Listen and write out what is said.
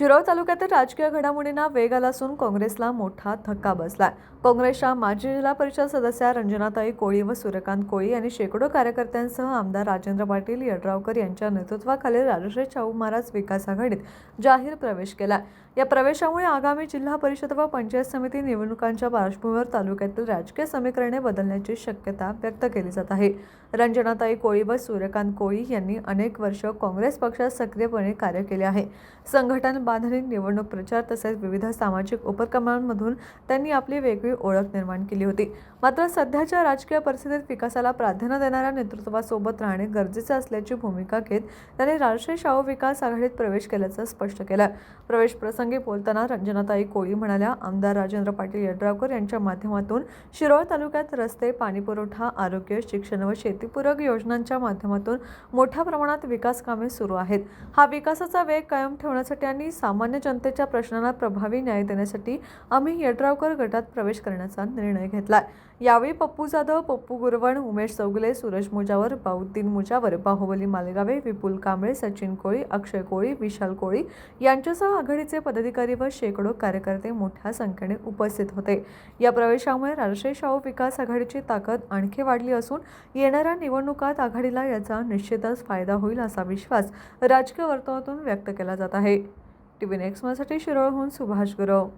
शिरोळ तालुक्यातील राजकीय घडामोडींना वेग आला असून काँग्रेसला मोठा धक्का बसलाय। काँग्रेसच्या माजी जिल्हा परिषद सदस्या रंजनाताई कोळी व सूर्यकांत कोळी यांनी शेकडो कार्यकर्त्यांसह आमदार राजेंद्र पाटील यड्रावकर यांच्या नेतृत्वाखालील राजश्री शाहू महाराज विकास आघाडीत जाहीर प्रवेश केला। या प्रवेशामुळे आगामी जिल्हा परिषद व पंचायत समिती निवडणुकांच्या पार्श्वभूमीवर तालुक्यातील राजकीय समीकरणे बदलण्याची शक्यता व्यक्त केली जात आहे। रंजनाताई कोळी व सूर्यकांत कोळी यांनी अनेक वर्ष काँग्रेस पक्षात सक्रियपणे कार्य केले आहे। संघटन बांधणी, निवडणूक प्रचार तसेच विविध सामाजिक उपक्रमांमधून त्यांनी आपली वेगळी ओळख निर्माण केली होती। मात्र सध्याच्या राजकीय परिस्थितीत विकासाला प्राधान्य देणाऱ्या नेतृत्वासोबत राहणे गरजेचे असल्याची भूमिका घेत त्यांनी राजश्री शाहू विकास आघाडीत प्रवेश केल्याचं स्पष्ट केलं। प्रवेश प्रसंगी बोलताना रंजनाताई कोळी म्हणाल्या, आमदार राजेंद्र पाटील यड्रावकर यांच्या माध्यमातून शिरोळ तालुक्यात रस्ते, पाणीपुरवठा, आरोग्य, शिक्षण व शेतीपूरक योजनांच्या माध्यमातून मोठ्या प्रमाणात विकास कामे सुरू आहेत। हा विकासाचा वेग कायम ठेवण्यासाठी आणि सामान्य जनतेच्या प्रश्नांना प्रभावी न्याय देण्यासाठी आम्ही यड्रावकर गटात प्रवेश करण्याचा निर्णय घेतला। यावेळी पप्पू जाधव, पप्पू गुरवण, उमेश चौगुले, सूरज मुजावर, बाउद्दीन मुजावर, बाहुबली मालेगावे, विपुल कांबळे, सचिन कोळी, अक्षय कोळी, विशाल कोळी यांच्यासह आघाडीचे पदाधिकारी व शेकडो कार्यकर्ते मोठ्या संख्येने उपस्थित होते। या प्रवेशामुळे राजश्री शाहू विकास आघाडीची ताकद आणखी वाढली असून येणाऱ्या निवडणुकात आघाडीला याचा निश्चितच फायदा होईल असा विश्वास राजकीय वर्तुळातून व्यक्त केला जात आहे। टीव्ही नेक्स्ट साठी शिरोळहून सुभाष गुरव।